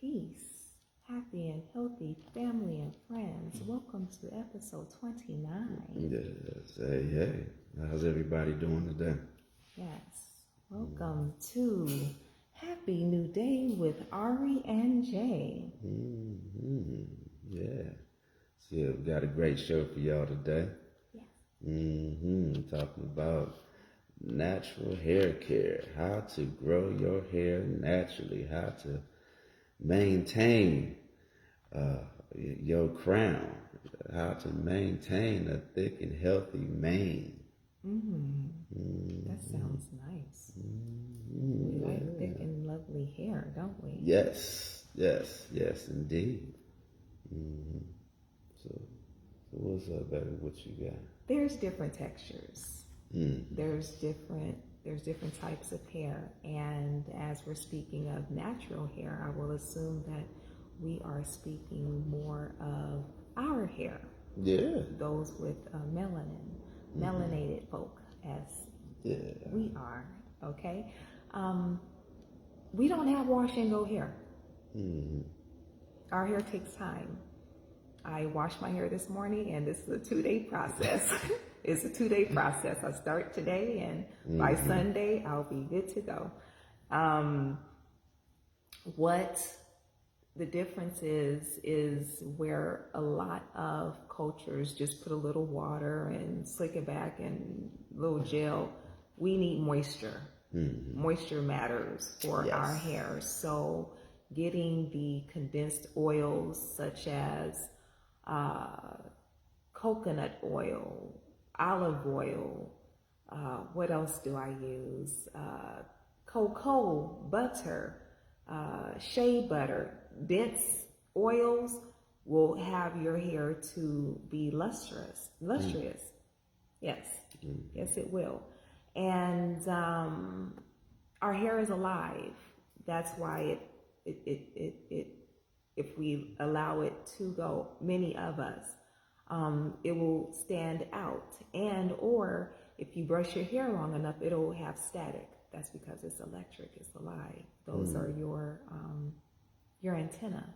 Peace, happy and healthy family and friends. Welcome to episode 29. Yes. Hey. How's everybody doing today? Yes, welcome to Happy New Day with Ari and Jay. Yeah. So yeah, we got a great show for y'all today. Yes. Talking about natural hair care, how to grow your hair naturally, how to maintain your crown, how to maintain a thick and healthy mane. That sounds nice. We like thick and lovely hair, don't we? Yes, indeed. So what's up, baby? What you got? There's different textures. There's different types of hair, and as we're speaking of natural hair, I will assume that we are speaking more of our hair. Yeah. Those with melanin, melanated folk, as we are. Okay. We don't have wash and go hair. Our hair takes time. I washed my hair this morning, and this is a 2-day process. It's a 2-day process. I start today, and by Sunday, I'll be good to go. What the difference is where a lot of cultures just put a little water and slick it back and a little gel. We need moisture. Moisture matters for our hair. So getting the condensed oils such as coconut oil, olive oil, what else do I use? Cocoa butter, shea butter, dense oils will have your hair to be lustrous. Yes, yes it will. And our hair is alive. That's why if we allow it to go, many of us, it will stand out. And or if you brush your hair long enough, it'll have static. That's because it's electric, it's alive. Those are your antenna.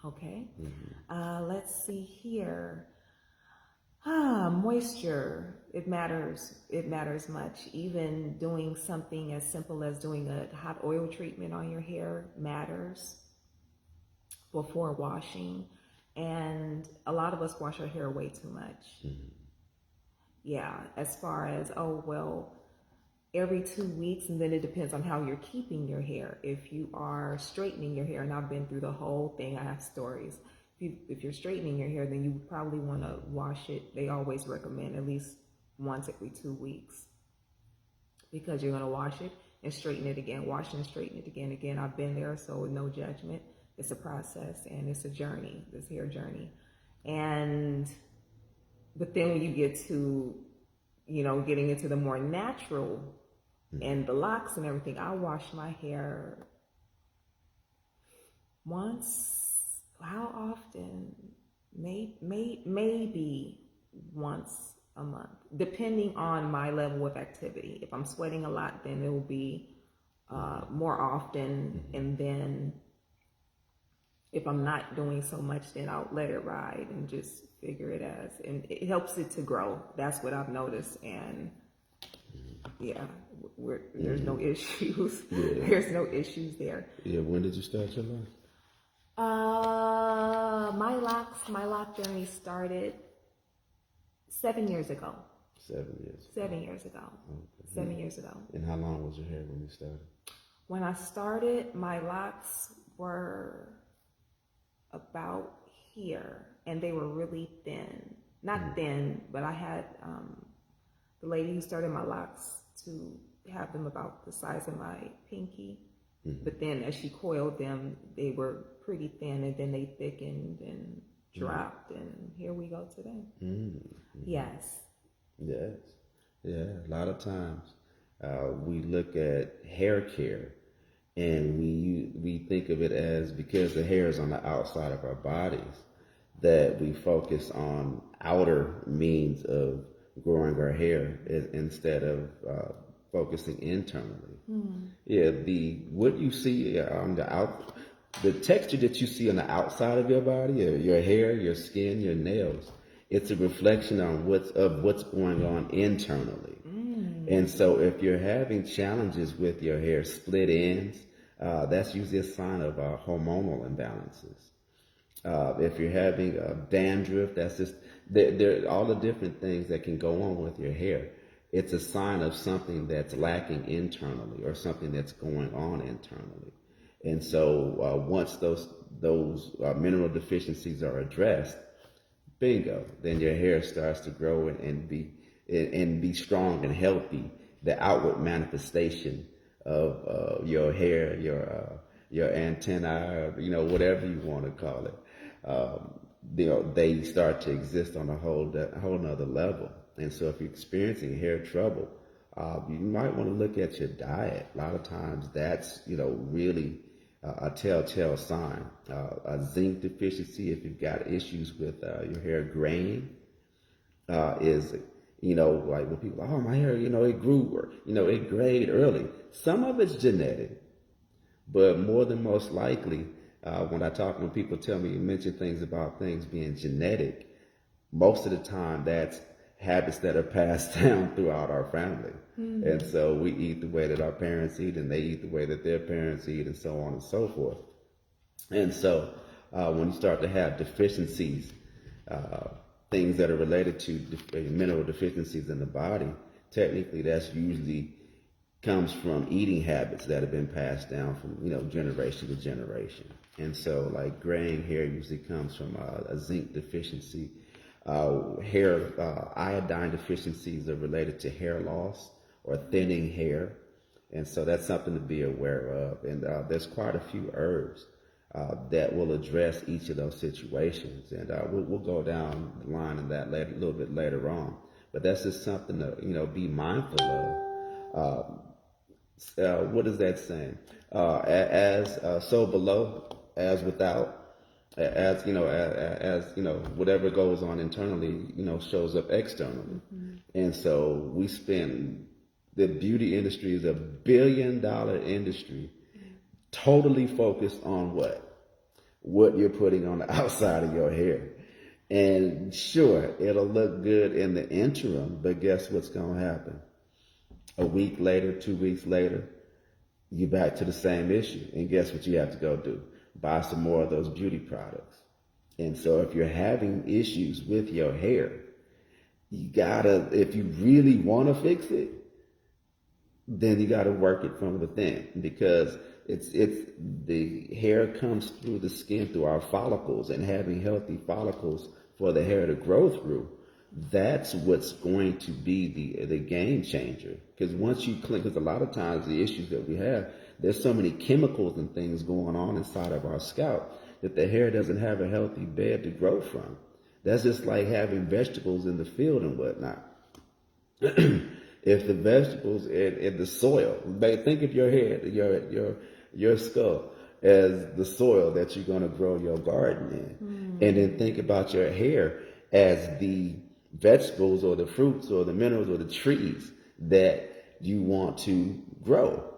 Okay. Let's see here. Moisture, it matters much. Even doing something as simple as doing a hot oil treatment on your hair matters before washing. And a lot of us wash our hair way too much. Yeah, as far as, every 2 weeks, and then it depends on how you're keeping your hair. If you are straightening your hair, and I've been through the whole thing, I have stories. If you're straightening your hair, then you probably want to wash it. They always recommend at least once every 2 weeks, because you're going to wash it and straighten it again, wash and straighten it again. I've been there, so no judgment. It's a process, and it's a journey, this hair journey. But then when you get to, getting into the more natural and the locks and everything, I wash my hair once. How often? Maybe once a month, depending on my level of activity. If I'm sweating a lot, then it will be more often. And then if I'm not doing so much, then I'll let it ride and just figure it as. And it helps it to grow. That's what I've noticed. And yeah, there's no issues. Yeah. There's no issues there. Yeah, when did you start your life? My lock journey started 7 years ago. 7 years. 7 years ago. Okay. 7 years ago. And how long was your hair when you started? When I started, my locks were about here, and they were really thin. Not thin, but I had the lady who started my locks to have them about the size of my pinky. But then as she coiled them, they were pretty thin, and then they thickened and dropped, and here we go today. Yes. Yeah, a lot of times we look at hair care, and we think of it as, because the hair is on the outside of our bodies, that we focus on outer means of growing our hair instead of focusing internally. Yeah, what you see on the texture that you see on the outside of your body, your hair, your skin, your nails, it's a reflection on what's going on internally. And so if you're having challenges with your hair, split ends, that's usually a sign of hormonal imbalances. If you're having dandruff, that's just there all the different things that can go on with your hair. It's a sign of something that's lacking internally or something that's going on internally. And so once those mineral deficiencies are addressed, bingo, then your hair starts to grow and be strong and healthy. The outward manifestation of your hair, your antennae, whatever you want to call it, they start to exist on a whole nother level. And so if you're experiencing hair trouble, you might want to look at your diet. A lot of times that's, really a telltale sign. A zinc deficiency, if you've got issues with your hair graying, is, like when people, oh, my hair, it grew, or, it grayed early. Some of it's genetic, but more than most likely, when people mention things about things being genetic, most of the time that's habits that are passed down throughout our family. And so we eat the way that our parents eat, and they eat the way that their parents eat, and so on and so forth. And so when you start to have deficiencies, things that are related to mineral deficiencies in the body, technically that's usually comes from eating habits that have been passed down from generation to generation. And so like graying hair usually comes from a zinc deficiency. Iodine deficiencies are related to hair loss or thinning hair. And so that's something to be aware of. And there's quite a few herbs that will address each of those situations. And we'll go down the line in that a little bit later on. But that's just something to, be mindful of. What is that saying? As so below, as without. As whatever goes on internally, shows up externally. And so the beauty industry is $1 billion industry, totally focused on what you're putting on the outside of your hair. And sure, it'll look good in the interim, but guess what's going to happen? A week later, 2 weeks later, you're back to the same issue. And guess what you have to go do? Buy some more of those beauty products. And so if you're having issues with your hair, if you really want to fix it, then you gotta work it from within, because it's the hair comes through the skin, through our follicles, and having healthy follicles for the hair to grow through, that's what's going to be the game changer. Because once you clean, because a lot of times the issues that we have, there's so many chemicals and things going on inside of our scalp that the hair doesn't have a healthy bed to grow from. That's just like having vegetables in the field and whatnot. If the vegetables in the soil, think of your head, your skull as the soil that you're going to grow your garden in. And then think about your hair as the vegetables or the fruits or the minerals or the trees that you want to grow.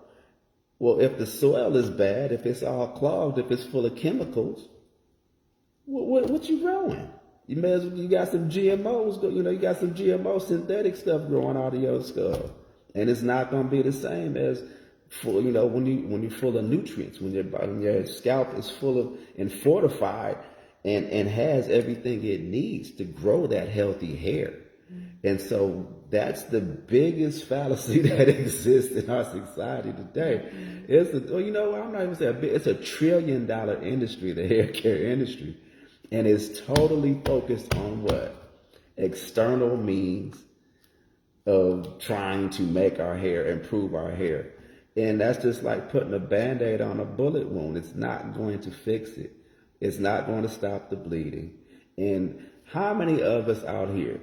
Well, if the soil is bad, if it's all clogged, if it's full of chemicals, what you growing? You got some GMOs, you got some GMO synthetic stuff growing out of your skull. And it's not going to be the same as full, when you're full of nutrients, when your scalp is full of and fortified and has everything it needs to grow that healthy hair. And so that's the biggest fallacy that exists in our society today. I'm not even saying it's $1 trillion industry, the hair care industry. And it's totally focused on what? External means of trying to make our hair, improve our hair. And that's just like putting a Band-Aid on a bullet wound. It's not going to fix it. It's not going to stop the bleeding. And how many of us out here,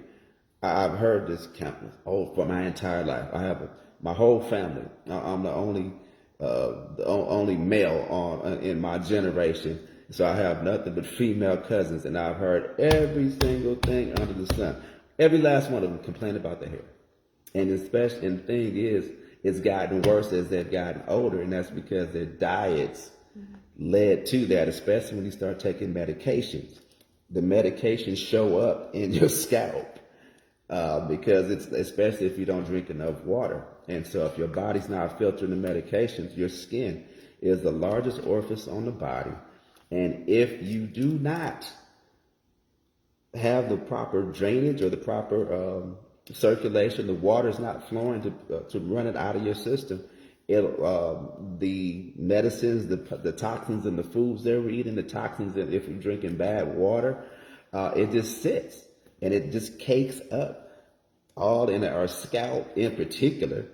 I've heard this countless, for my entire life. I have my whole family. I'm the only male in my generation. So I have nothing but female cousins, and I've heard every single thing under the sun. Every last one of them complain about their hair. And the thing is, it's gotten worse as they've gotten older, and that's because their diets led to that, especially when you start taking medications. The medications show up in your scalp because it's, especially if you don't drink enough water. And so if your body's not filtering the medications, your skin is the largest orifice on the body. And if you do not have the proper drainage or the proper circulation, the water's not flowing to run it out of your system, the medicines, the toxins in the foods that we're eating, the toxins that if we're drinking bad water, it just sits and it just cakes up all in our scalp in particular.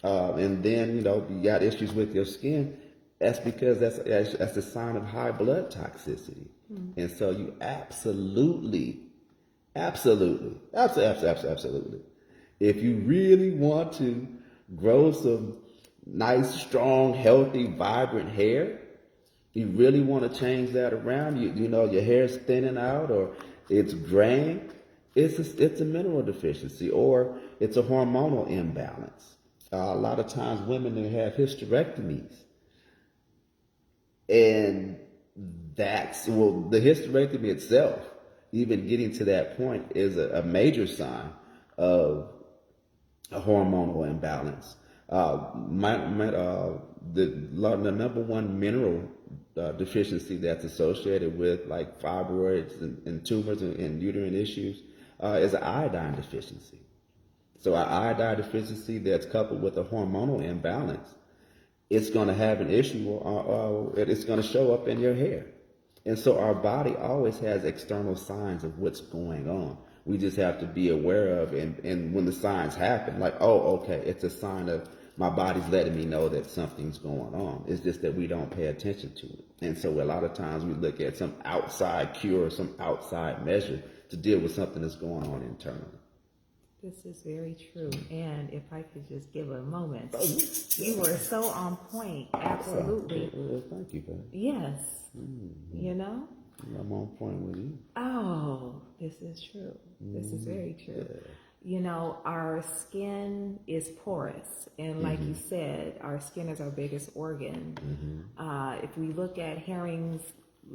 And then, you got issues with your skin. That's because that's a sign of high blood toxicity. And so you absolutely, if you really want to grow some nice, strong, healthy, vibrant hair, you really want to change that around, your hair's thinning out or it's graying, it's a mineral deficiency or it's a hormonal imbalance. A lot of times women that have hysterectomies, and the hysterectomy itself, even getting to that point, is a major sign of a hormonal imbalance. The number one mineral deficiency that's associated with like fibroids and tumors and uterine issues is an iodine deficiency. So an iodine deficiency that's coupled with a hormonal imbalance, it's going to have an issue, it's going to show up in your hair. And so our body always has external signs of what's going on. We just have to be aware of, and when the signs happen, like, oh, okay, it's a sign of my body's letting me know that something's going on. It's just that we don't pay attention to it. And so a lot of times we look at some outside cure, some outside measure to deal with something that's going on internally. This is very true. And if I could just give a moment, you were so on point. Absolutely. Thank you, babe. Yes. Mm-hmm. I'm on point with you. Oh, this is true. This is very true. Yeah. Our skin is porous. And like you said, our skin is our biggest organ. If we look at Herring's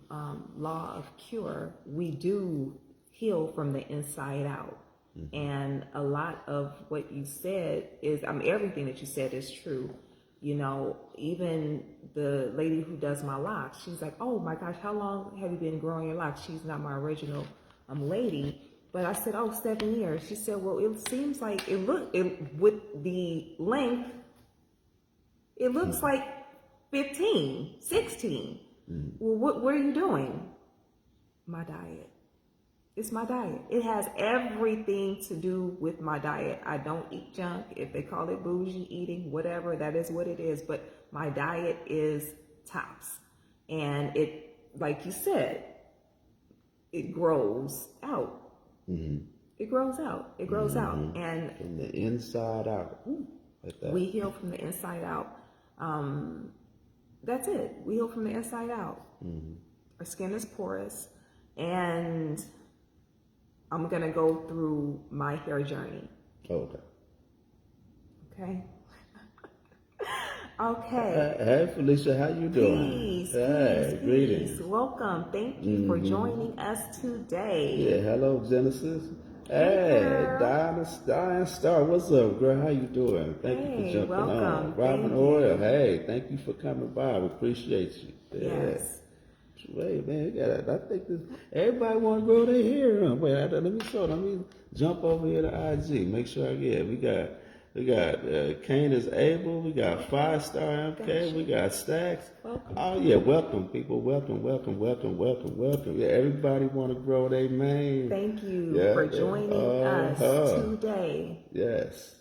law of cure, we do heal from the inside out. And a lot of what you said is, everything that you said is true. Even the lady who does my locks, she's like, oh my gosh, how long have you been growing your locks? She's not my original lady. But I said, 7 years. She said, well, it seems like with the length, it looks like 15, 16. Well, what are you doing? My diet. It's my diet. It has everything to do with my diet. I don't eat junk. If they call it bougie eating, whatever, that is what it is. But my diet is tops. And it, like you said, it grows out. It grows out. It grows out. And from the inside out. Like that. We heal from the inside out. That's it. We heal from the inside out. Our skin is porous. And I'm going to go through my hair journey. Okay. Okay. Okay. Hey, Felicia, how you doing? Peace, hey, peace, greetings. peace. Welcome. Thank you for joining us today. Yeah, hello, Genesis. Hey, Diane Star, what's up, girl? How you doing? Thank you for jumping on. Robin Oil, hey, thank you for coming by. We appreciate you. Yes. Wait, man, I think everybody want to grow their hair. Huh? Wait, let me jump over here to IG. Make sure I get. We got Kane is Able. We got 5-Star MK. We got Stacks. Welcome. Oh yeah, welcome people. Welcome. Yeah, everybody want to grow their mane. Thank you for joining us today. Yes.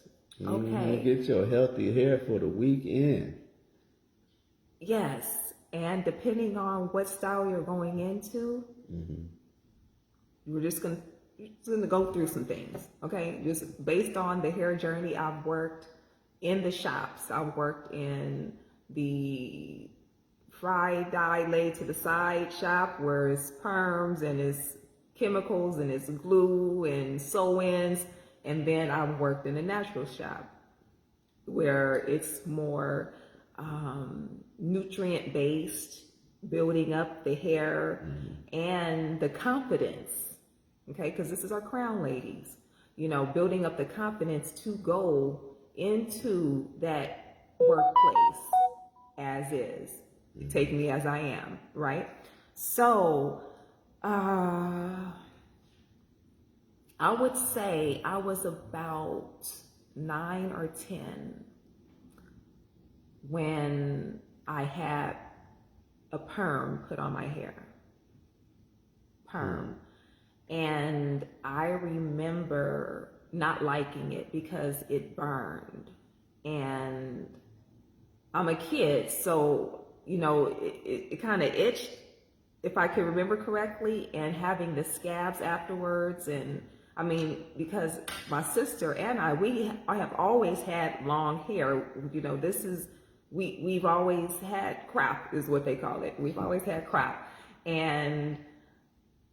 Okay. Get your healthy hair for the weekend. Yes. And depending on what style you're going into, we're just going to go through some things, okay? Just based on the hair journey, I've worked in the shops. I've worked in the fry dye laid to the side shop where it's perms and it's chemicals and it's glue and sew-ins. And then I've worked in the natural shop. where it's more nutrient based, building up the hair and the confidence. Okay, because this is our crown ladies, you know, building up the confidence to go into that workplace as is. Take me as I am, right? So, I would say I was about 9 or 10 when I had a perm put on my hair. Perm. And I remember not liking it because it burned. And I'm a kid, so, you know, it kind of itched, if I can remember correctly, and having the scabs afterwards. And I mean, because my sister and I have always had long hair. You know, this is, we've always had crop, is what they call it. We've always had crop. And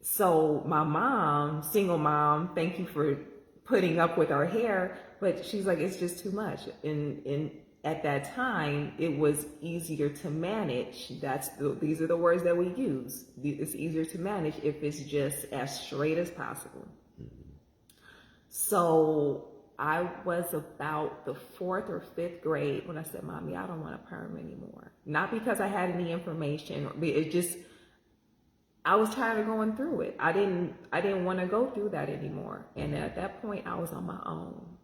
so my mom, single mom, thank you for putting up with our hair, but she's like, it's just too much. And at that time, it was easier to manage. These are the words that we use. It's easier to manage if it's just as straight as possible. So I was about the 4th or 5th grade when I said, Mommy, I don't want a perm anymore. Not because I had any information, it just, I was tired of going through it. I didn't want to go through that anymore. And at that point, I was on my own.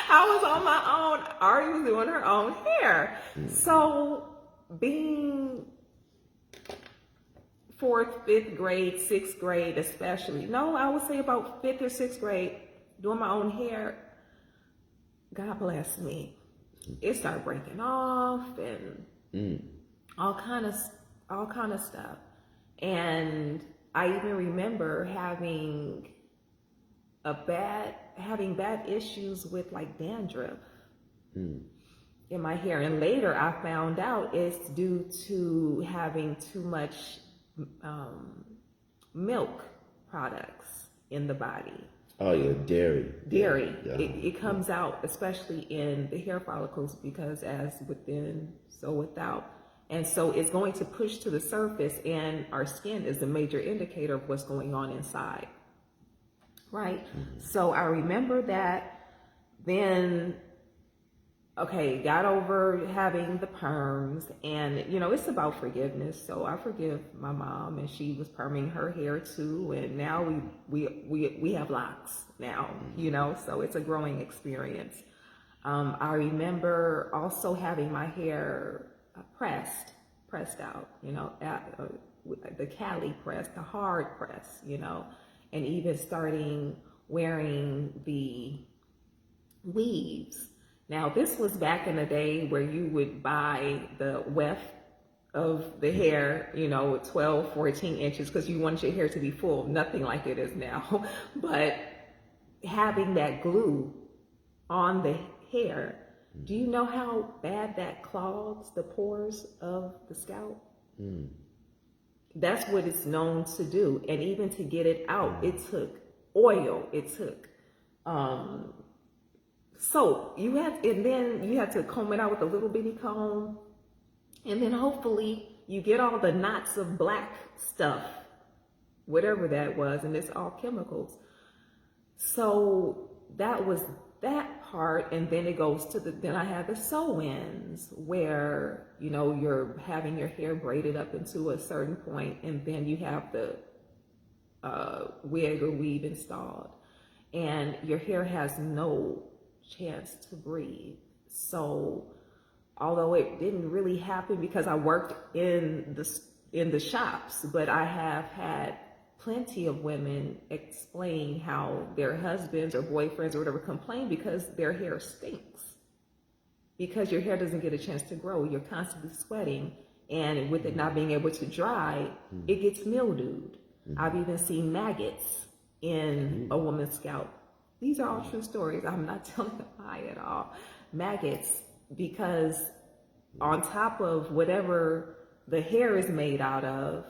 I was on my own. Ari was doing her own hair. So being 4th, 5th grade, 6th grade especially, no, I would say about 5th or 6th grade, doing my own hair, God bless me. It started breaking off and all kind of stuff. And I even remember having bad issues with like dandruff in my hair. And later I found out it's due to having too much milk products in the body. Oh yeah, dairy. Dairy. Yeah. It comes out, especially in the hair follicles, because as within, so without. And so it's going to push to the surface, and our skin is a major indicator of what's going on inside. Right? So I remember that. Then, okay, got over having the perms, and you know, it's about forgiveness. So I forgive my mom, and she was perming her hair too, and now we have locks now, you know, so it's a growing experience. I remember also having my hair pressed out, you know, the Cali press, the hard press, you know, and even starting wearing the weaves. Now, this was back in the day where you would buy the weft of the hair, you know, 12, 14 inches, because you wanted your hair to be full, nothing like it is now. But having that glue on the hair, do you know how bad that clogs the pores of the scalp? That's what it's known to do. And even to get it out, it took oil, it took soap. And then you had to comb it out with a little bitty comb. And then hopefully you get all the knots of black stuff, whatever that was, and it's all chemicals. So that was that part. And then it goes to then I had the sew-ins where, you know, you're having your hair braided up into a certain point, and then you have the wig or weave installed, and your hair has no chance to breathe. So although it didn't really happen because I worked in the shops, but I have had plenty of women explain how their husbands or boyfriends or whatever complain because their hair stinks. Because your hair doesn't get a chance to grow. You're constantly sweating, and with it not being able to dry, it gets mildewed. I've even seen maggots in a woman's scalp. These are all true stories. I'm not telling a lie at all. Maggots, because on top of whatever the hair is made out of,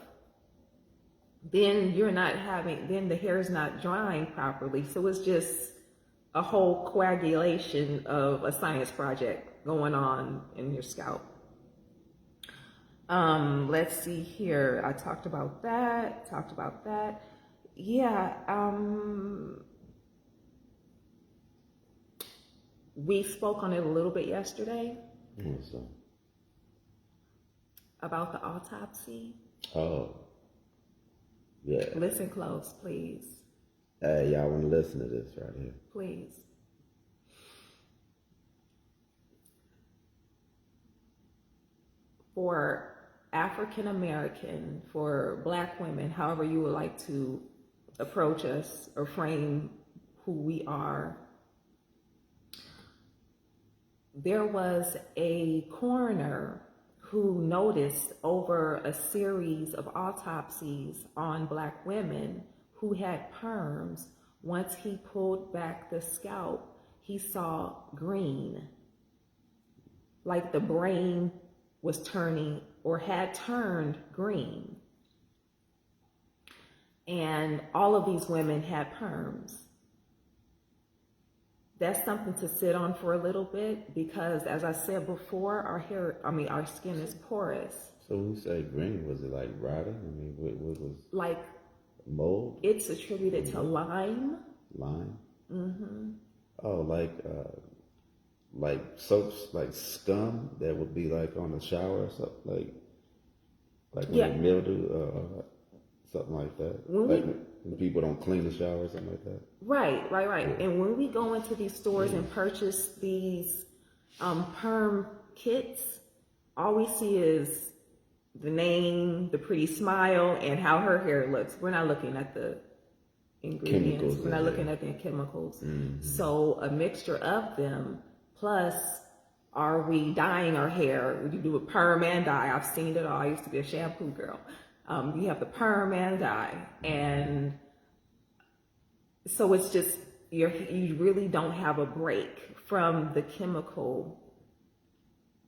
then the hair is not drying properly. So it's just a whole coagulation of a science project going on in your scalp. Let's see here. I talked about that. Yeah. We spoke on it a little bit yesterday So, about the autopsy. oh, yeah. Listen close, please. Hey, y'all want to listen to this right here? Please. For African American, for Black women, however you would like to approach us or frame who we are, there was a coroner who noticed over a series of autopsies on Black women who had perms, once he pulled back the scalp, he saw green, like the brain was turning or had turned green. And all of these women had perms. That's something to sit on for a little bit, because as I said before, our skin is porous. So when you say green, was it like rotting? I mean, what was Like mold? it's attributed to Lyme. Lime? Mm-hmm. Oh, like soaps, like scum that would be like on the shower or something, like when Yeah. it mildew, something like that. When people don't clean the shower or something like that. Right. And when we go into these stores and purchase these perm kits, all we see is the name, the pretty smile, and how her hair looks. We're not looking at the ingredients. Chemicals, We're not yeah. looking at the chemicals. Mm-hmm. So a mixture of them, plus are we dyeing our hair? Would you do a perm and dye? I've seen it all. I used to be a shampoo girl. You have the perm and dye, and so it's just you really don't have a break from the chemical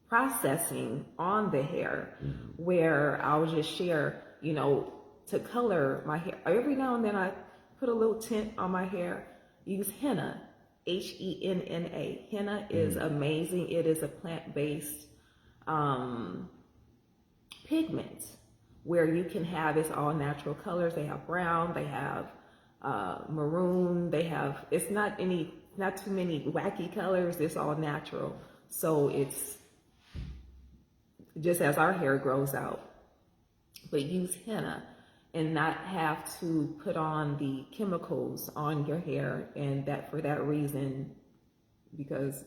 processing on the hair. Where I'll just share, to color my hair. Every now and then I put a little tint on my hair. Use henna, Henna. Henna is amazing. It is a plant-based pigment where you can have, it's all natural colors. They have brown, they have maroon, it's not too many wacky colors. It's all natural. So it's just as our hair grows out. But use henna and not have to put on the chemicals on your hair, and that for that reason, because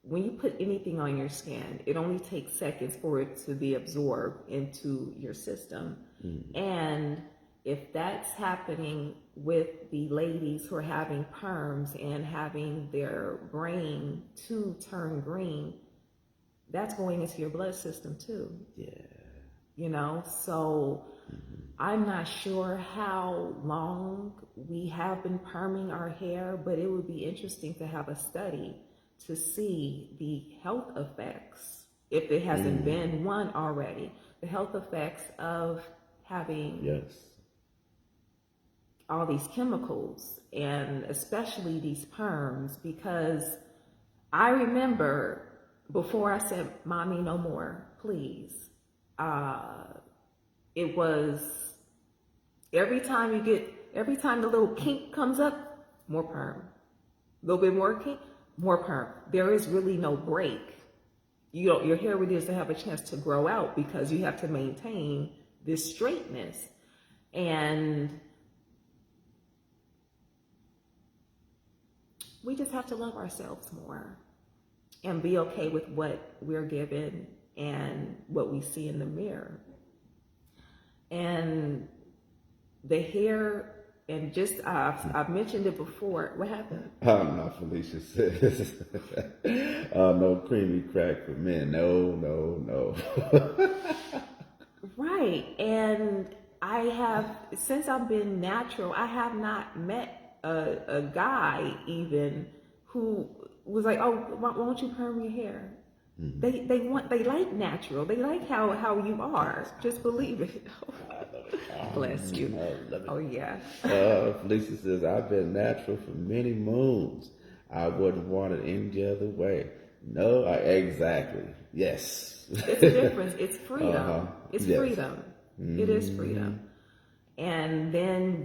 when you put anything on your skin, it only takes seconds for it to be absorbed into your system. And if that's happening with the ladies who are having perms and having their brain to turn green, that's going into your blood system too. Yeah. So I'm not sure how long we have been perming our hair, but it would be interesting to have a study to see the health effects, if it hasn't been one already, the health effects of having all these chemicals, and especially these perms, because I remember before I said, "Mommy, no more, please." It was every time the little kink comes up, more perm. A little bit more kink, more perm. There is really no break. Your hair really doesn't have a chance to grow out because you have to maintain this straightness. And we just have to love ourselves more and be okay with what we're given and what we see in the mirror. And the hair, and just I've mentioned it before. What happened? No, Felicia says, no creamy crack for men. No. Right. And since I've been natural, I have not met a guy even who was like, "Oh, why don't you perm your hair?" They like natural. They like how you are. Just believe it. Bless you. Oh yeah. Felicia says, I've been natural for many moons. I wouldn't want it any other way. No, exactly. Yes. It's a difference. It's freedom. Uh-huh. It's Yes. freedom. It is freedom. And then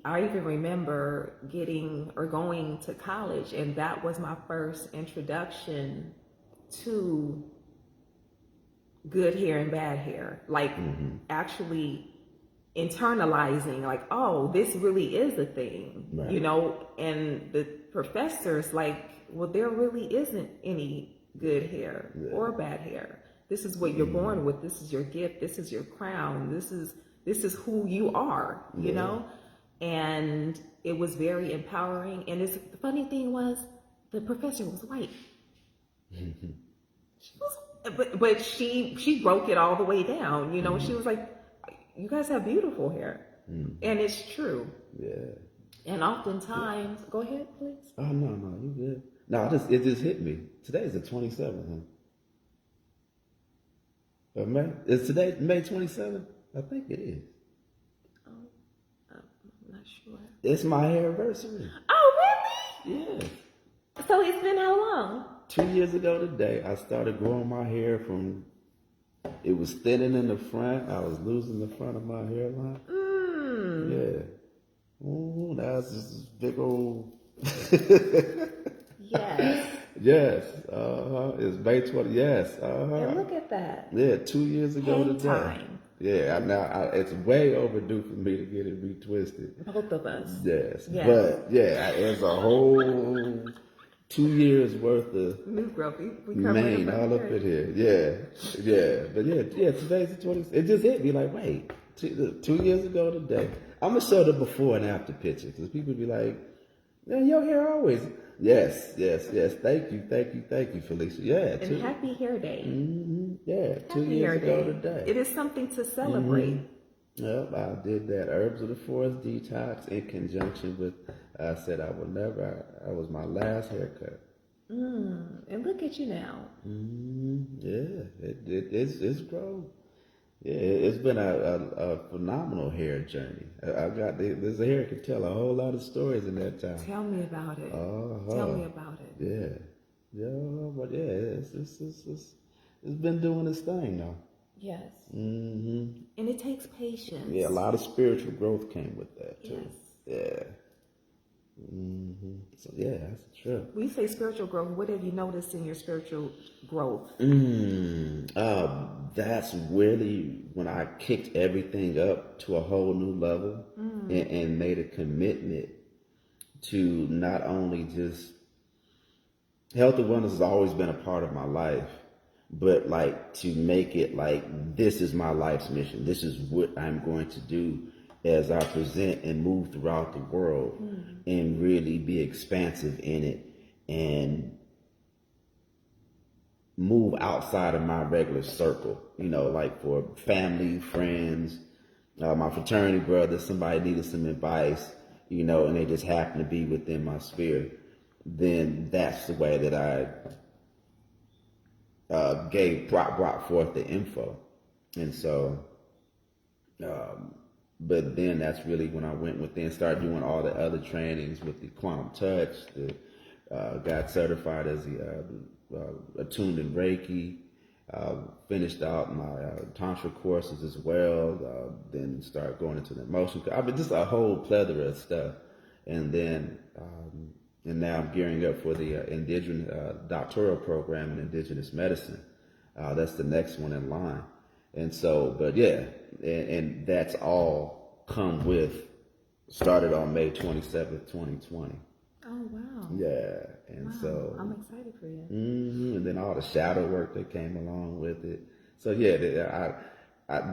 I even remember going to college, and that was my first introduction to good hair and bad hair. Like actually internalizing, like, oh, this really is a thing, Right. you know? And the professors, like, well, there really isn't any good hair or bad hair. This is what you're born with. This is your gift. This is your crown. This is who you are, you know? And it was very empowering. And the funny thing was, the professor was white. She was, but she broke it all the way down, you know? She was like, you guys have beautiful hair. And it's true. Yeah. And oftentimes, go ahead, please. Oh, no, you good. No, it just hit me. Today's the 27th, huh? Of May? Is today May 27th? I think it is. Oh, I'm not sure. It's my anniversary. Oh, really? Yeah. So it's been how long? 2 years ago today, I started growing my hair from, it was thinning in the front. I was losing the front of my hairline. Yeah. Oh, that's just this big old. Yes. Yes. It's May 20. Yes. And look at that. Yeah, 2 years ago Hang today. time. Yeah, it's way overdue for me to get it retwisted. Both of us. Yes. Yes. But yeah, it's a whole 2 years worth of New growth. We covered mane it all up in here. Yeah. But yeah, today's the 20th. It just hit me like, wait, 2 years ago today. I'm going to show the before and after picture because people be like, man, your hair always. Yes. Thank you, Felicia. Yeah. And happy hair day. Yeah, 2 Happy years hair ago day. today. It is something to celebrate. Yep, I did that Herbs of the Forest detox in conjunction with, I said I would never, I was my last haircut. And look at you now. Yeah, it's grown. Yeah, it's been a phenomenal hair journey. This hair can tell a whole lot of stories in that time. Tell me about it. Uh-huh. Tell me about it. But it's been doing its thing now. Yes. And it takes patience. Yeah, a lot of spiritual growth came with that too. Yes. Yeah. So yeah, that's true. When you say spiritual growth, what have you noticed in your spiritual growth? That's really when I kicked everything up to a whole new level and made a commitment to not only just health and wellness has always been a part of my life, but like to make it like this is my life's mission. This is what I'm going to do as I present and move throughout the world and really be expansive in it and move outside of my regular circle, you know, like for family, friends, my fraternity brothers, somebody needed some advice, you know, and they just happen to be within my sphere, then that's the way that I brought forth the info. And so, but then that's really when I went within, started doing all the other trainings with the Quantum Touch, got certified as attuned in Reiki, finished out my Tantra courses as well, then started going into the emotion. I mean, just a whole plethora of stuff. And then, and now I'm gearing up for the indigenous doctoral program in indigenous medicine. That's the next one in line. And so, but yeah, and that's all come with, started on May 27th, 2020. Oh, wow. Yeah, and Wow. so I'm excited for you. and then all the shadow work that came along with it. So yeah,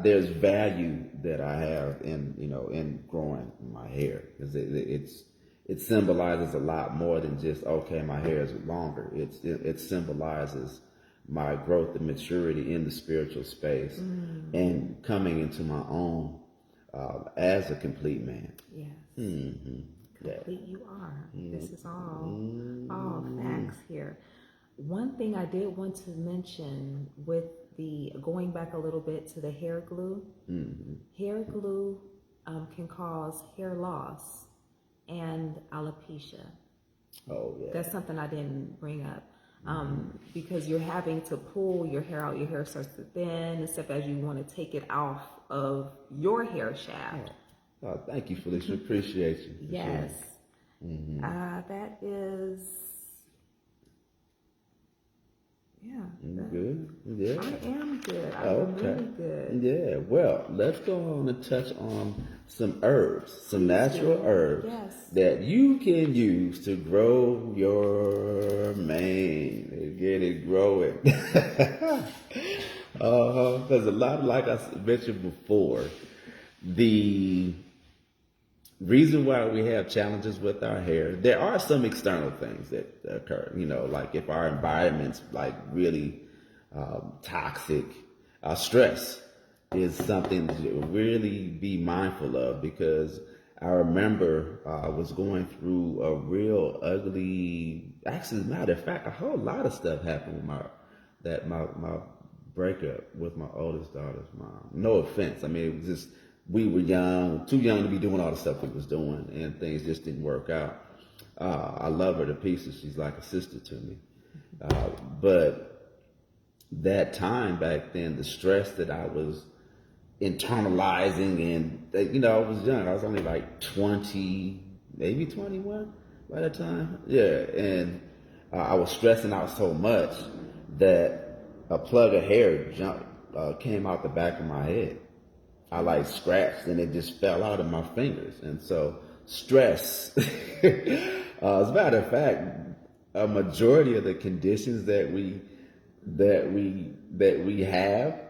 there's value that I have in, you know, in growing my hair because it symbolizes a lot more than just, okay, my hair is longer. It symbolizes my growth and maturity in the spiritual space and coming into my own as a complete man. Yes. Yeah. Complete you are. This is all facts here. One thing I did want to mention with the going back a little bit to the hair glue. Hair glue can cause hair loss and alopecia. Oh yeah. That's something I didn't bring up. Because you're having to pull your hair out, your hair starts to thin and stuff as you want to take it off of your hair shaft. Oh, thank you, Felicia. Appreciate you. for Yes. sharing. That is, yeah. Good. Yeah. I am good. I am Okay. really good. Yeah. Well, let's go on and touch on some herbs, some natural herbs Yes. that you can use to grow your mane and get it growing. Because a lot, like I mentioned before, the reason why we have challenges with our hair, there are some external things that occur, like if our environment's like really toxic, stress is something to really be mindful of, because I remember I was going through a real ugly, actually, as a matter of fact, a whole lot of stuff happened with my breakup with my oldest daughter's mom. No offense. I mean, it was just, we were young, too young to be doing all the stuff we was doing, and things just didn't work out. I love her to pieces. She's like a sister to me. But that time back then, the stress that I was internalizing, and I was young. I was only like 20, maybe 21 by that time. Yeah, and I was stressing out so much that a plug of hair came out the back of my head. I like scratched and it just fell out of my fingers. And so stress, as a matter of fact, a majority of the conditions that we have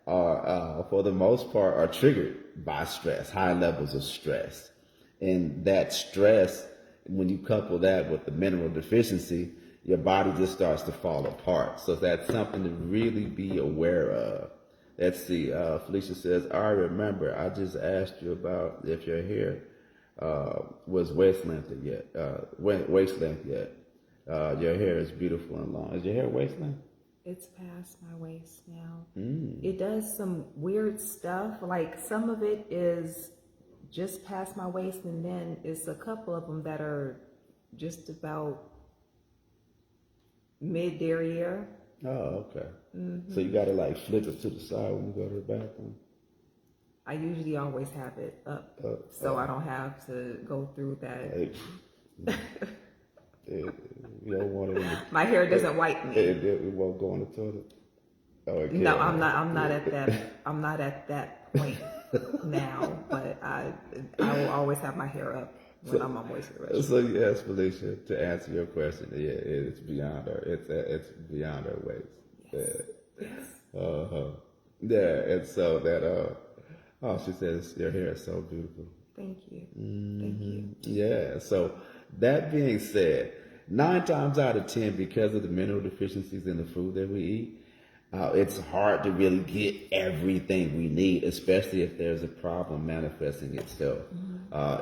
are, for the most part, are triggered by stress, high levels of stress. And that stress, when you couple that with the mineral deficiency, your body just starts to fall apart. So that's something to really be aware of. Let's see, Felicia says, I remember I just asked you about if your hair was waist length yet. Your hair is beautiful and long. Is your hair waist length? It's past my waist now. It does some weird stuff. Like some of it is just past my waist, and then it's a couple of them that are just about mid-derriere. Oh, okay. So you got to like flip it to the side when you go to the bathroom? I usually always have it up, so I don't have to go through that. You don't want it in the, My hair doesn't wipe me. it won't go in the toilet? Oh, it No, can't. I'm not at that. I'm not at that point now. But I will always have my hair up when I'm on moisturizer. So yes, Felicia, to answer your question, yeah, it's beyond her. It's beyond her waist. Yes. Yeah. Yes. Yeah, and so that she says your hair is so beautiful. Thank you. Thank you. Yeah. So that being said, 9 times out of 10, because of the mineral deficiencies in the food that we eat, it's hard to really get everything we need, especially if there's a problem manifesting itself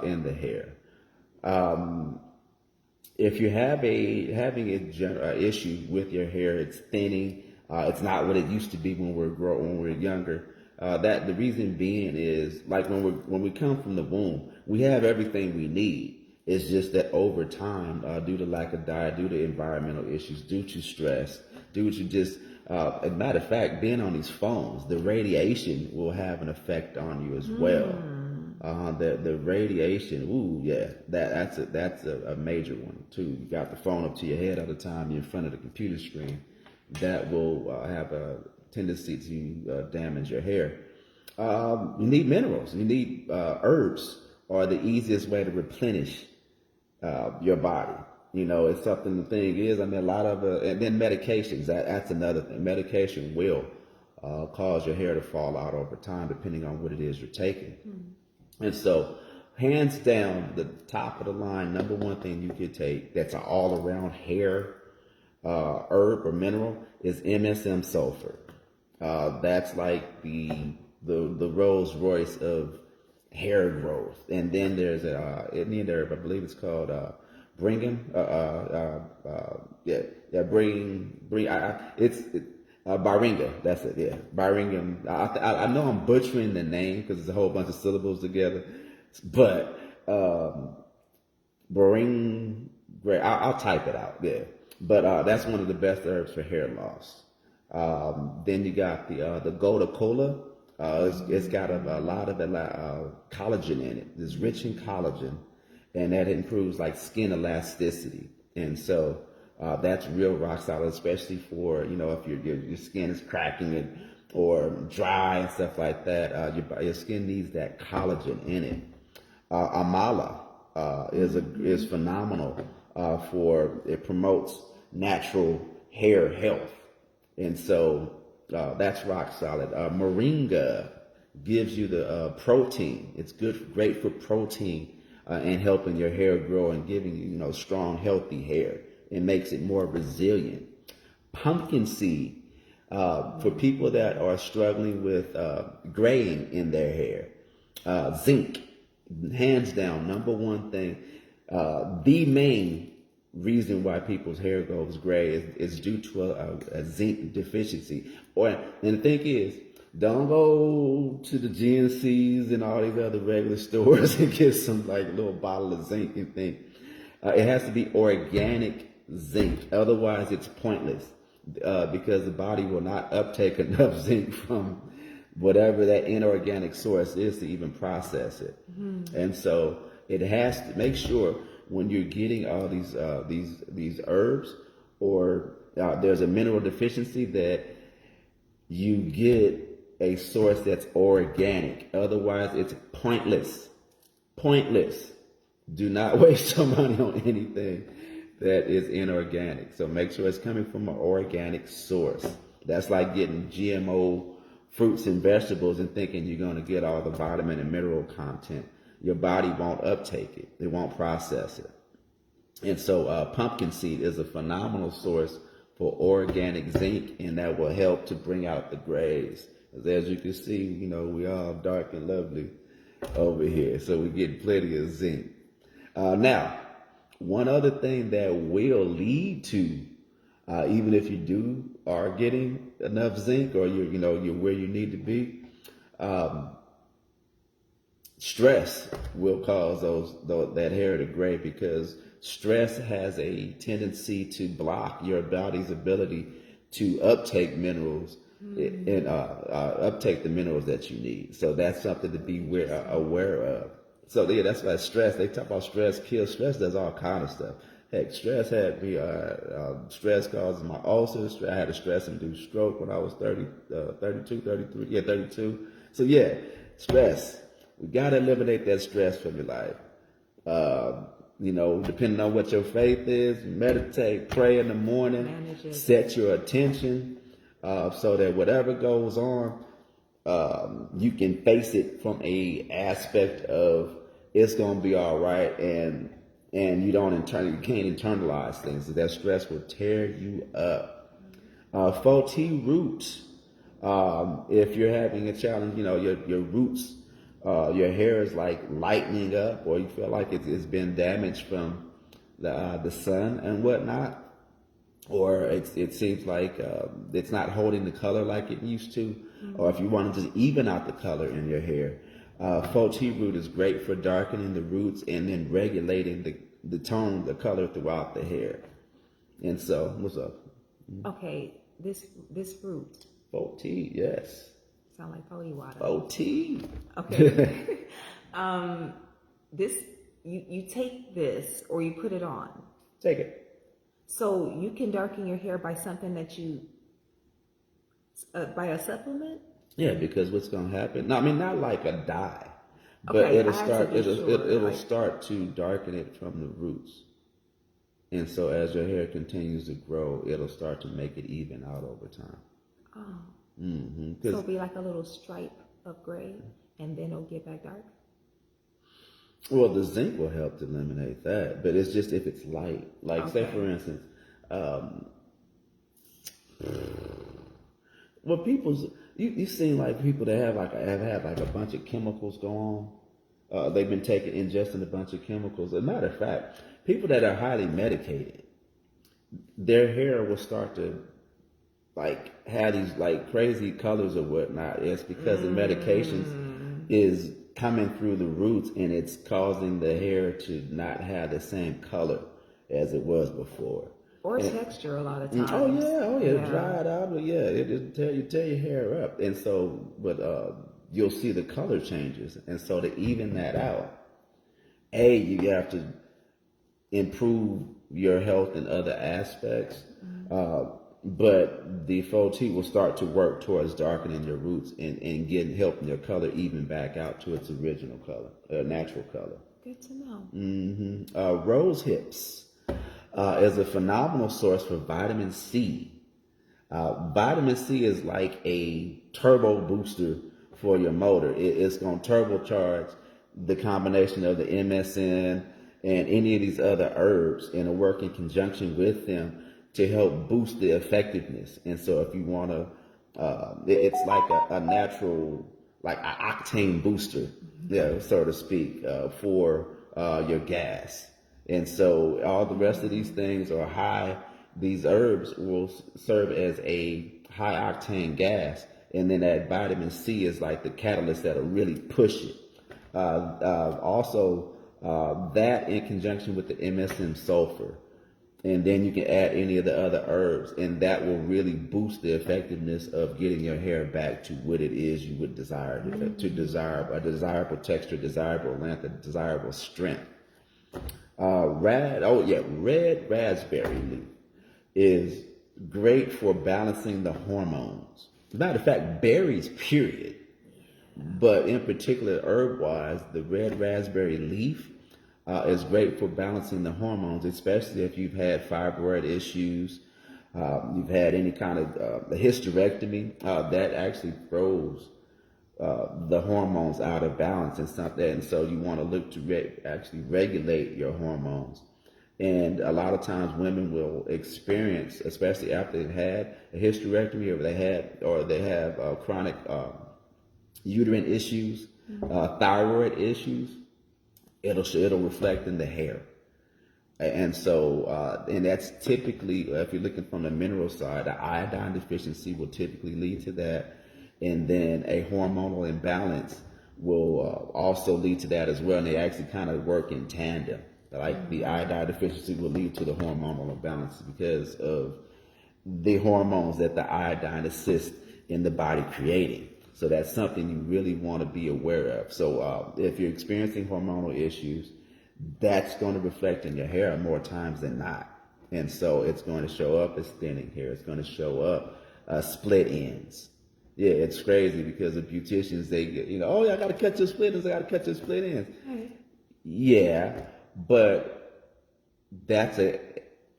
in the hair. If you're having a issue with your hair, it's thinning. It's not what it used to be when we're younger. That the reason being is, like, when we come from the womb, we have everything we need. It's just that over time, due to lack of diet, due to environmental issues, due to stress, due to just as a matter of fact, being on these phones, the radiation will have an effect on you as well. The radiation, that's a major one too. You got the phone up to your head all the time. You're in front of the computer screen. That will have a tendency to damage your hair. You need minerals. You need herbs are the easiest way to replenish your body. It's something. The thing is, I mean, a lot of and then medications. That's another thing. Medication will cause your hair to fall out over time, depending on what it is you're taking. And so, hands down, the top of the line, number one thing you could take that's an all around hair herb or mineral is MSM sulfur. That's like the Rolls Royce of hair growth. And then there's Indian herb, I believe it's called Brigham. It's Byringa. That's it. Yeah, Byringa. I know I'm butchering the name because it's a whole bunch of syllables together, but great. I'll type it out. Yeah, but that's one of the best herbs for hair loss. Then you got the Goda Cola. It's got a lot of collagen in it. It's rich in collagen, and that improves like skin elasticity. And so that's real rock solid, especially for if your skin is cracking it or dry and stuff like that. Your skin needs that collagen in it. Amala is phenomenal for it promotes natural hair health, and so that's rock solid. Moringa gives you the protein. It's great for protein and helping your hair grow and giving you strong, healthy hair. It makes it more resilient. Pumpkin seed for people that are struggling with graying in their hair. Zinc, hands down, number one thing. The main reason why people's hair goes gray is due to a zinc deficiency. And the thing is, don't go to the GNCs and all these other regular stores and get some like little bottle of zinc and think. It has to be organic zinc. Otherwise, it's pointless because the body will not uptake enough zinc from whatever that inorganic source is to even process it. And so it has to make sure when you're getting all these herbs or there's a mineral deficiency that you get a source that's organic. Otherwise, it's pointless. Pointless. Do not waste your money on anything that is inorganic. So make sure it's coming from an organic source. That's like getting GMO fruits and vegetables and thinking you're going to get all the vitamin and mineral content. Your body won't uptake it. It won't process it. And so pumpkin seed is a phenomenal source for organic zinc, and that will help to bring out the grays. As you can see, we all dark and lovely over here, so we get plenty of zinc. Now, one other thing that will lead to, even if you are getting enough zinc or you're where you need to be, stress will cause that hair to gray because stress has a tendency to block your body's ability to uptake minerals and uptake the minerals that you need. So that's something to be aware of. So yeah, that's why stress. They talk about stress kills. Stress does all kind of stuff. Heck, stress had me. Stress causes my ulcers. I had a stress-induced stroke when I was 32. Yeah, 32. So yeah, stress. We gotta eliminate that stress from your life. Depending on what your faith is, meditate, pray in the morning, set your attention so that whatever goes on, you can face it from a aspect of it's gonna be all right, and you can't internalize things. So that stress will tear you up. 4T roots. If you're having a challenge, your roots. Your hair is like lightening up, or you feel like it's been damaged from the sun and whatnot, or it seems like it's not holding the color like it used to, or if you want to just even out the color in your hair, 4T root is great for darkening the roots and then regulating the tone, the color throughout the hair. And so, what's up? Okay, this root. 4T, yes. Sound like holy water. OT. Okay. This you take this or you put it on. Take it. So you can darken your hair by something that you by a supplement. Yeah, because what's gonna happen? No, I mean not like a dye, but Okay, it'll start to darken it from the roots. And so as your hair continues to grow, it'll start to make it even out over time. Oh. Mm-hmm. So it'll be like a little stripe of gray, and then it'll get back dark. Well, the zinc will help to eliminate that, but it's just if it's light. Like, Okay. say for instance, well, you seen like people that have had like a bunch of chemicals go on. They've been ingesting a bunch of chemicals. As a matter of fact, people that are highly medicated, their hair will start to like have these like crazy colors or whatnot. It's because the medications is coming through the roots and it's causing the hair to not have the same color. as it was before. Or And texture a lot of times. oh yeah, Yeah. dried out, but yeah, it tear your hair up, and so, but you'll see the color changes, and so to even that out, you have to improve your health in other aspects, but the FOT will start to work towards darkening your roots and getting helping your color even back out to its original color, natural color. Good to know. Rose hips is a phenomenal source for vitamin C. Vitamin C is like a turbo booster for your motor. It's going to turbocharge the combination of the MSM and any of these other herbs and work in conjunction with them to help boost the effectiveness. And so if you want to, it's like a natural, like an octane booster, yeah, so to speak, for your gas. And so all the rest of these things are high. These herbs will serve as a high octane gas. And then that vitamin C is like the catalyst that'll really push it. Also, that in conjunction with the MSM sulfur. And then you can add any of the other herbs, and that will really boost the effectiveness of getting your hair back to what it is you would desire to desire a desirable texture, desirable length, a desirable strength. Red raspberry leaf is great for balancing the hormones. As a matter of fact, berries, period. But in particular, herb-wise, the red raspberry leaf is great for balancing the hormones, especially if you've had fibroid issues, you've had any kind of a hysterectomy. That actually throws the hormones out of balance and stuff that. And so you want to look to actually regulate your hormones. And a lot of times women will experience, especially after they've had a hysterectomy or they have chronic uterine issues, thyroid issues, it'll reflect in the hair. And so, and that's typically, if you're looking from the mineral side, the iodine deficiency will typically lead to that. And then a hormonal imbalance will also lead to that as well. And they actually kind of work in tandem. Like the iodine deficiency will lead to the hormonal imbalance because of the hormones that the iodine assists in the body creating. So that's something you really want to be aware of. So if you're experiencing hormonal issues, that's going to reflect in your hair more times than not. And so it's going to show up as thinning hair. It's going to show up split ends. Yeah, it's crazy because the beauticians, they get, I got to cut your split ends. I got to cut your split ends. Right. Yeah, but that's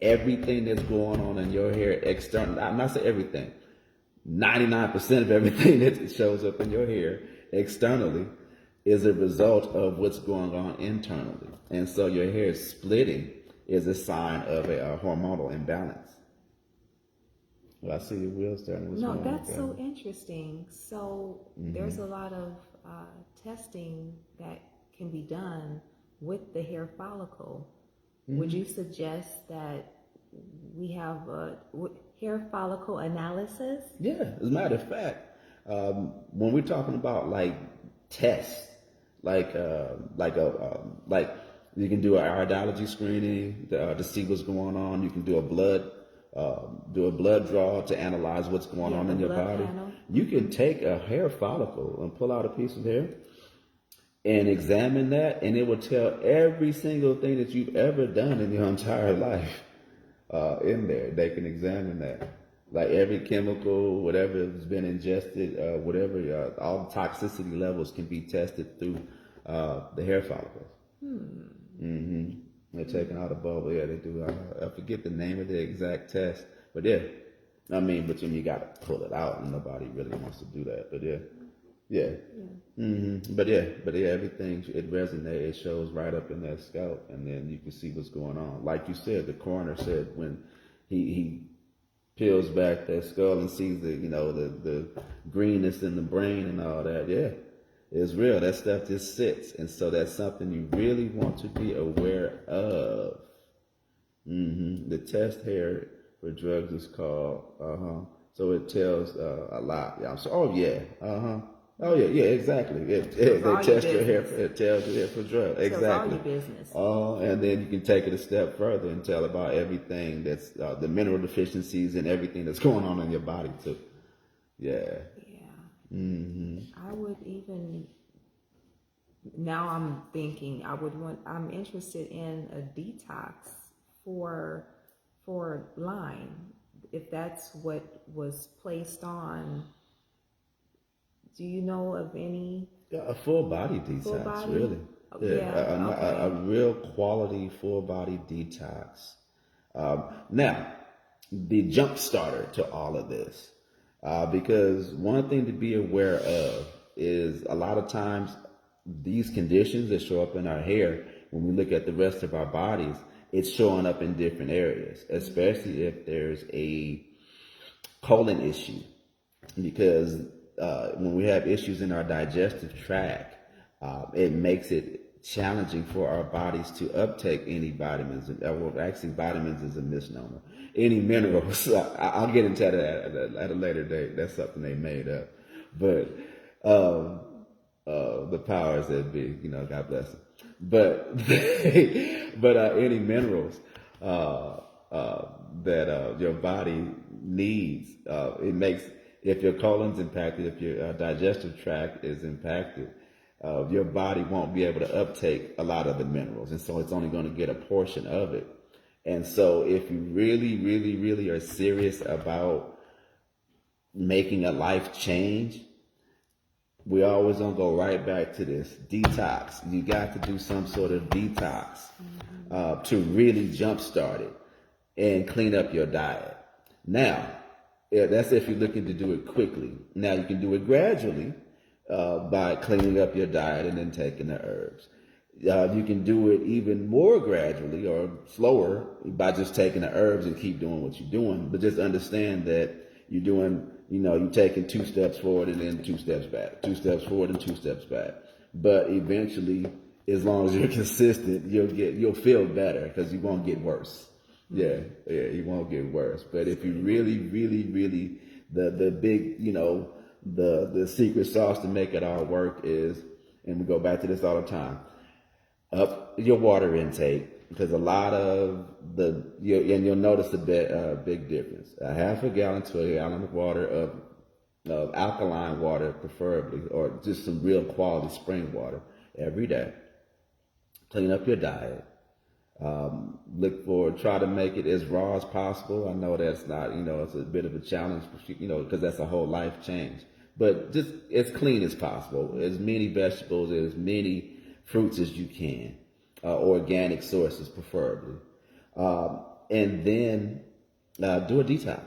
everything that's going on in your hair external. I'm not saying everything. 99% of everything that shows up in your hair externally is a result of what's going on internally. And so your hair splitting is a sign of a hormonal imbalance. Well, I see your wheels starting. No, that's so interesting. So there's a lot of testing that can be done with the hair follicle. Would you suggest that we have a hair follicle analysis? Yeah, as a matter of fact, when we're talking about like tests, like you can do an iridology screening to see what's going on. You can do a blood draw to analyze what's going on in your body. Panel. You can take a hair follicle and pull out a piece of hair and examine that, and it will tell every single thing that you've ever done in your entire life. In there, they can examine that, like every chemical, whatever has been ingested, whatever, all the toxicity levels can be tested through the hair follicles. They're taking out a bulb. Yeah, they do. I forget the name of the exact test, but yeah, but then you got to pull it out, and nobody really wants to do that. But yeah. But everything, it resonates. It shows right up in that scalp, and then you can see what's going on. Like you said, the coroner said when he peels back that skull and sees the greenness in the brain and all that. Yeah, it's real. That stuff just sits, and so that's something you really want to be aware of. The test here for drugs is called. So it tells a lot. Yeah. Oh yeah, exactly. It's They all your test your hair. business. It tells you hair for drugs. So it's all Exactly. your business. And then you can take it a step further and tell about everything that's the mineral deficiencies and everything that's going on in your body too. Yeah. Yeah. I would even, now I'm thinking I'm interested in a detox for Lyme, if that's what was placed on. Do you know of any Yeah, a full body full detox, body? really. Yeah, a Okay. real quality full body detox. Now, the jump starter to all of this, because one thing to be aware of is a lot of times these conditions that show up in our hair, when we look at the rest of our bodies, it's showing up in different areas, especially if there's a colon issue, because when we have issues in our digestive tract, it makes it challenging for our bodies to uptake any vitamins. Well, actually, vitamins is a misnomer. Any minerals. I'll get into that at a later date. That's something they made up. But the powers that be, God bless them. But any minerals that your body needs, it makes, if your colon's impacted, if your digestive tract is impacted, your body won't be able to uptake a lot of the minerals, and so it's only going to get a portion of it. And so if you really, really, really are serious about making a life change, we always gonna go right back to this detox. You got to do some sort of detox to really jumpstart it and clean up your diet. Now, that's if you're looking to do it quickly. Now you can do it gradually by cleaning up your diet and then taking the herbs. You can do it even more gradually or slower by just taking the herbs and keep doing what you're doing. But just understand that you're doing, you're taking 2 steps forward and then 2 steps back, 2 steps forward and 2 steps back. But eventually, as long as you're consistent, you'll feel better because you won't get worse. Yeah, you won't get worse. But if you really, really, really, the big, the secret sauce to make it all work is, and we go back to this all the time, up your water intake, because a lot of and you'll notice a big difference. A half a gallon to a gallon of water of alkaline water, preferably, or just some real quality spring water every day. Clean up your diet. Try to make it as raw as possible. I know that's not, it's a bit of a challenge, because that's a whole life change. But just as clean as possible, as many vegetables, as many fruits as you can, organic sources preferably. And then do a detox.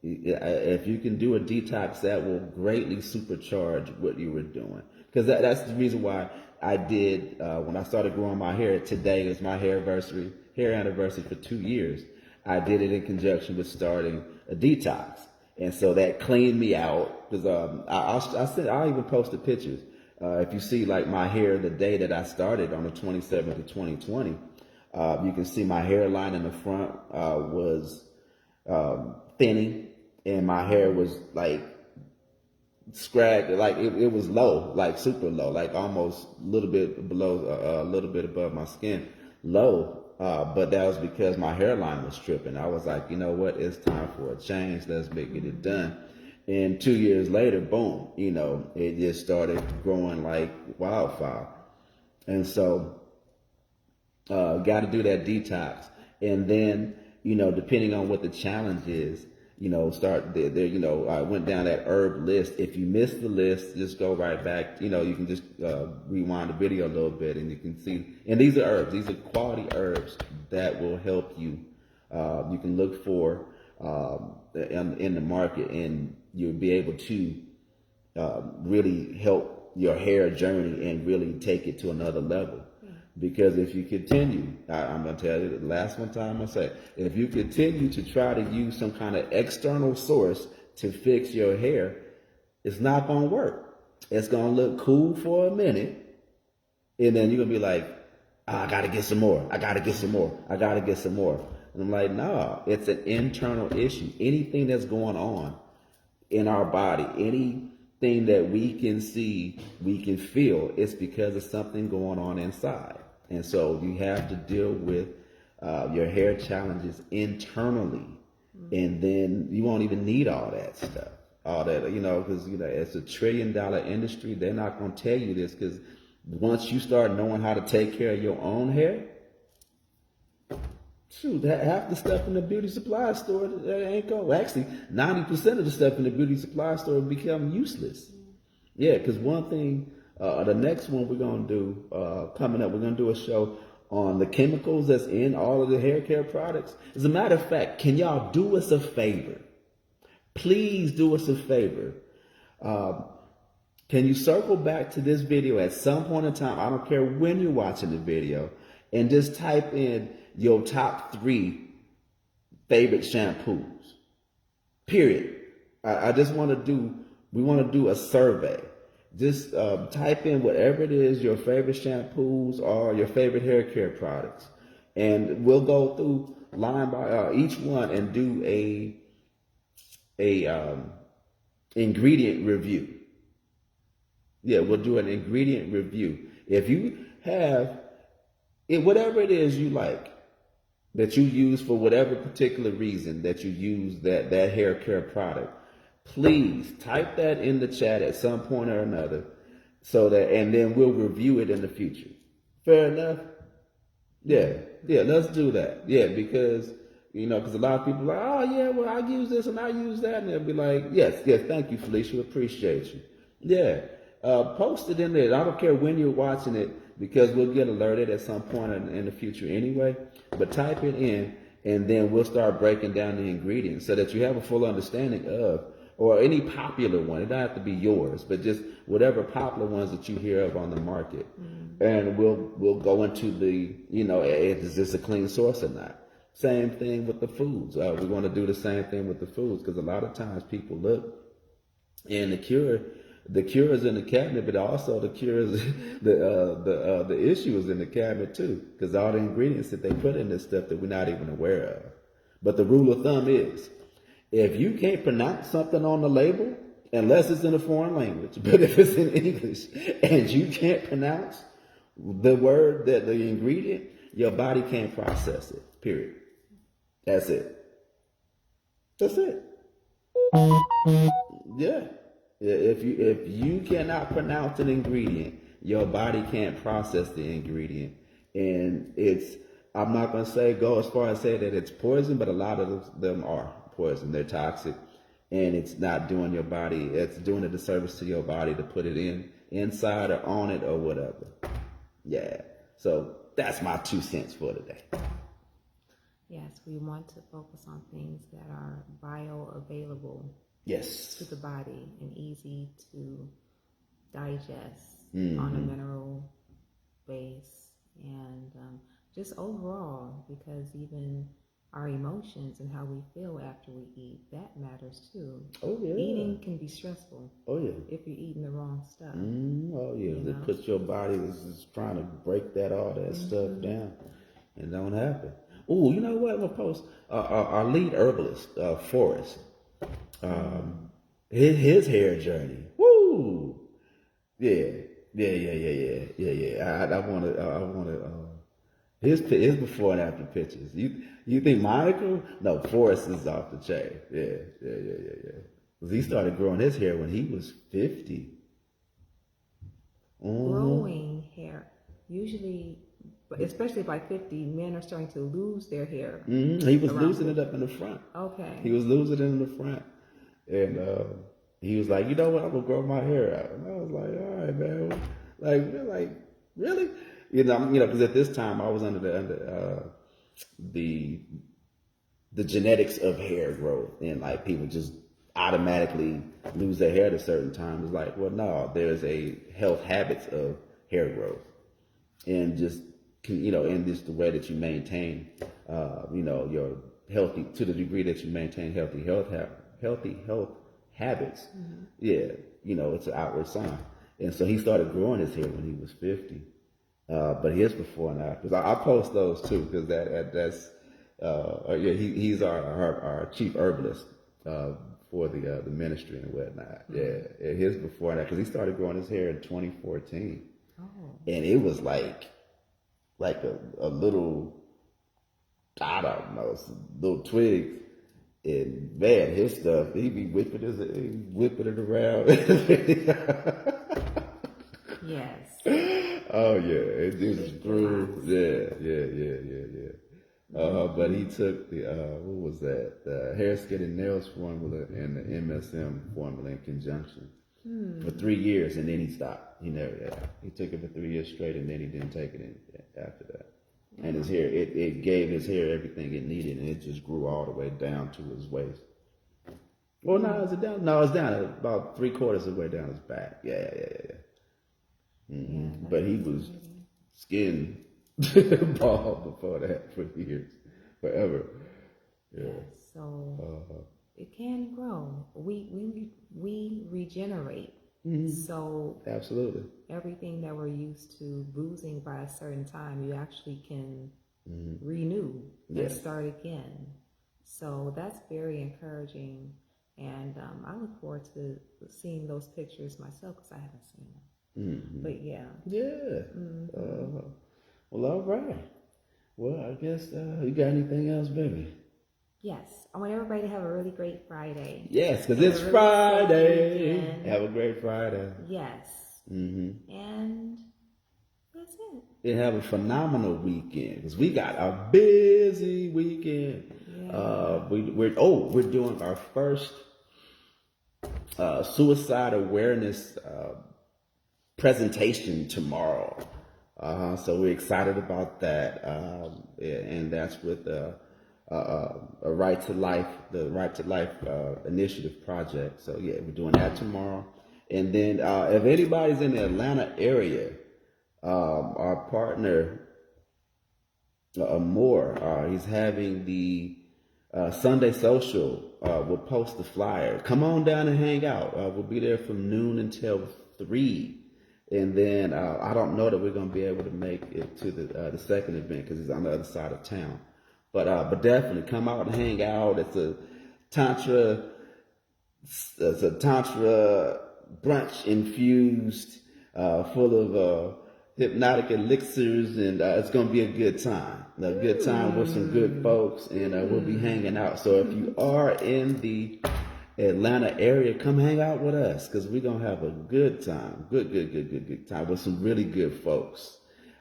If you can do a detox, that will greatly supercharge what you were doing. Because that's the reason why I did, when I started growing my hair, today is my hair anniversary for 2 years. I did it in conjunction with starting a detox. And so that cleaned me out. Because I'll even post the pictures. If you see like my hair the day that I started on the 27th of 2020, you can see my hairline in the front was thinning, and my hair was like scragged, like it was low, like super low, like almost a little bit below, a little bit above my skin, low. But that was because my hairline was tripping. I was like, you know what? It's time for a change. Let's get it done. And 2 years later, boom, it just started growing like wildfire. And so, got to do that detox. And then, depending on what the challenge is, start there. I went down that herb list. If you missed the list, just go right back. You can just rewind the video a little bit and you can see. And these are herbs. These are quality herbs that will help you. You can look for in the market, and you'll be able to really help your hair journey and really take it to another level. Because if you continue, I'm going to tell you the last one time I'm going to say, if you continue to try to use some kind of external source to fix your hair, it's not going to work. It's going to look cool for a minute, and then you're going to be like, I got to get some more. I got to get some more. I got to get some more. And I'm like, no, it's an internal issue. Anything that's going on in our body, any thing that we can see, we can feel, it's because of something going on inside. And so you have to deal with your hair challenges internally. And then you won't even need all that stuff. All that, because, it's $1 trillion industry. They're not going to tell you this, because once you start knowing how to take care of your own hair, shoot, half the stuff in the beauty supply store that ain't go. Actually, 90% of the stuff in the beauty supply store become useless. Yeah, because one thing, the next one we're going to do, coming up, we're going to do a show on the chemicals that's in all of the hair care products. As a matter of fact, can y'all do us a favor? Please do us a favor. Can you circle back to this video at some point in time? I don't care when you're watching the video, and just type in your top 3 favorite shampoos. Period. I just want to do a survey. Just type in whatever it is your favorite shampoos or your favorite hair care products, and we'll go through line by each one and do a ingredient review. Yeah, we'll do an ingredient review. If you have whatever it is you like, that you use for whatever particular reason that you use that hair care product, please type that in the chat at some point or another, and then we'll review it in the future. Fair enough? Yeah, let's do that. Yeah, because because a lot of people are like, oh yeah, well I use this and I use that, and they'll be like, yes, thank you, Felicia, appreciate you. Yeah, post it in there. I don't care when you're watching it, because we'll get alerted at some point in the future anyway. But type it in, and then we'll start breaking down the ingredients so that you have a full understanding of, or any popular one. It doesn't have to be yours, but just whatever popular ones that you hear of on the market. And we'll go into the, is this a clean source or not? Same thing with the foods. We want to do the same thing with the foods, because a lot of times people look, and the cure is in the cabinet, but also the cure is the issue is in the cabinet too, because all the ingredients that they put in this stuff that we're not even aware of. But the rule of thumb is, if you can't pronounce something on the label, unless it's in a foreign language, but if it's in English and you can't pronounce the word, that the ingredient, your body can't process it. Period. That's it. Yeah. If you cannot pronounce an ingredient, your body can't process the ingredient. And I'm not going to say go as far as say that it's poison, but a lot of them are poison. They're toxic, and it's not doing your body, it's doing a disservice to your body to put it inside or on it or whatever. Yeah. So that's my 2 cents for today. Yes, we want to focus on things that are bioavailable. Yes. To the body and easy to digest on a mineral base, and just overall, because even our emotions and how we feel after we eat, that matters too. Oh yeah. Eating can be stressful. Oh yeah. If you're eating the wrong stuff. Oh yeah. It puts your body is trying to break all that stuff down, and don't happen. Oh, you know what? I'm gonna post our lead herbalist, Forrest. His hair journey. Woo! Yeah. I wanna his before and after pictures. You think Monica? No, Forrest is off the chain. Yeah. 'Cause he started growing his hair when he was 50. Growing hair. Usually, especially by 50, men are starting to lose their hair. He was losing it up in the front. Okay. He was losing it in the front. And he was like, you know what, I'm going to grow my hair out. And I was like, all right, man. Like really? Because at this time I was under the genetics of hair growth. And like people just automatically lose their hair at a certain time. It's like, well, no, there's a health habits of hair growth. And just, in just the way that you maintain, your healthy, to the degree that you maintain healthy health habits. Yeah, it's an outward sign. And so he started growing his hair when he was 50. But his before and after, I post those too, because that's he's our chief herbalist, for the ministry and whatnot. Yeah, and his before that, because he started growing his hair in 2014, and it was like a little, I don't know, some little twigs. And man, his stuff, he be whipping it around. Yes. Oh yeah, it just grew. Yeah. But he took the what was that? The hair, skin, and nails formula and the MSM formula in conjunction for 3 years, and then he stopped. He never. Yeah, he took it for 3 years straight, and then he didn't take it in after that. And his hair, it gave his hair everything it needed, and it just grew all the way down to his waist. Well, no, is it down? No, it's down about 3/4 of the way down his back. Yeah. But he was skin bald before that for years, forever. Yeah. So it can grow. We regenerate. So Absolutely. everything that we're used to losing by a certain time, you actually can renew and start again. So that's very encouraging, and I look forward to seeing those pictures myself because I haven't seen them. But yeah. Well, all right. Well, I guess you got anything else, baby? Yes, I want everybody to have a really great Friday. Yes, because it's really Friday. Have a great Friday. Yes. And that's it. And have a phenomenal weekend because we got a busy weekend. Yeah. We're doing our first suicide awareness presentation tomorrow. So we're excited about that, and that's with a Right to Life, the Right to Life initiative project. So yeah, we're doing that tomorrow. And then if anybody's in the Atlanta area, our partner Moore, he's having the Sunday social. We'll post the flyer. Come on down and hang out. We'll be there from noon until 3. And then I don't know that we're going to be able to make it to the second event because it's on the other side of town. But definitely come out and hang out. It's a tantra brunch infused, full of hypnotic elixirs, and it's going to be a good time. A good time with some good folks, and we'll be hanging out. So if you are in the Atlanta area, come hang out with us because we're going to have a good time. Good time with some really good folks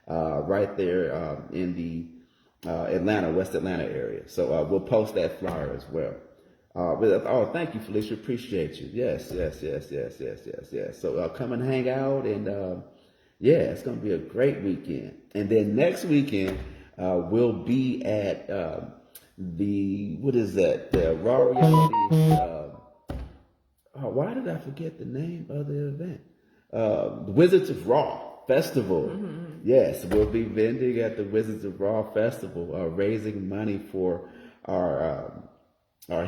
right there in the West Atlanta area. So we'll post that flyer as well. Thank you, Felicia. Appreciate you. Yes. So come and hang out, and it's going to be a great weekend. And then next weekend, we'll be at the Raw Reality. Why did I forget the name of the event? The Wizards of Raw Festival. Yes, we'll be vending at the Wizards of Raw Festival, raising money for our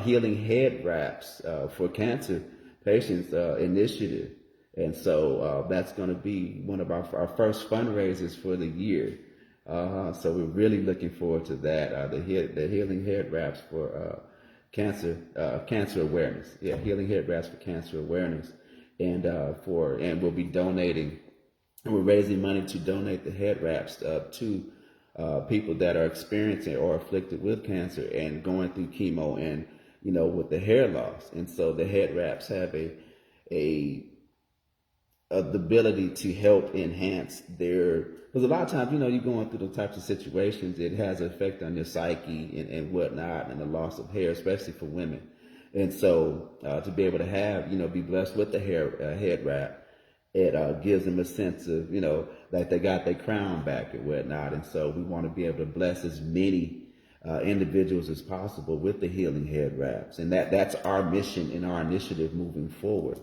Healing Head Wraps for Cancer Patients initiative. And so that's going to be one of our first fundraisers for the year. So we're really looking forward to that. The Healing Head Wraps for cancer awareness. Yeah, Healing Head Wraps for cancer awareness. And we'll be donating. And we're raising money to donate the head wraps to people that are experiencing or afflicted with cancer and going through chemo and, with the hair loss. And so the head wraps have the ability to help enhance because a lot of times, you're going through those types of situations, it has an effect on your psyche and whatnot, and the loss of hair, especially for women. And so to be able to have, be blessed with the head wrap, it gives them a sense of, that they got their crown back and whatnot. And so we want to be able to bless as many individuals as possible with the healing head wraps. And that's our mission and our initiative moving forward,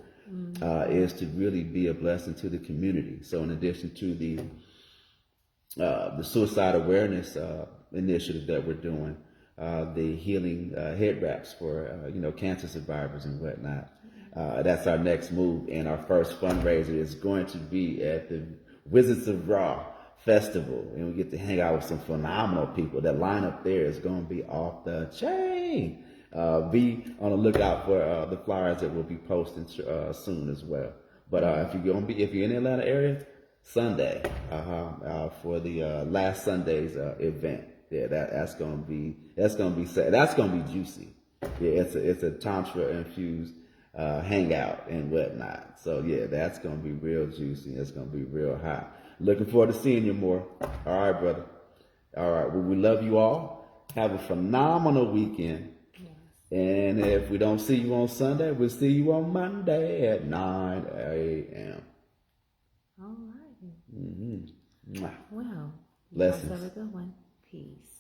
is to really be a blessing to the community. So in addition to the suicide awareness initiative that we're doing, the healing head wraps for, cancer survivors and whatnot. That's our next move, and our first fundraiser is going to be at the Wizards of Raw Festival, and we get to hang out with some phenomenal people. That lineup there is going to be off the chain. Be on the lookout for the flyers that we'll be posting soon as well. But if you're in the Atlanta area, Sunday for the last Sunday's event. Yeah, that's gonna be sad. That's gonna be juicy. Yeah, it's a tantra infused hangout and whatnot. So yeah, that's gonna be real juicy. It's gonna be real hot. Looking forward to seeing you more. All right, brother. All right. Well, we love you all. Have a phenomenal weekend. Yes. And if we don't see you on Sunday, we'll see you on Monday at 9 a.m. All right. Mm-hmm. Well, you guys Blessings. have a good one. Peace.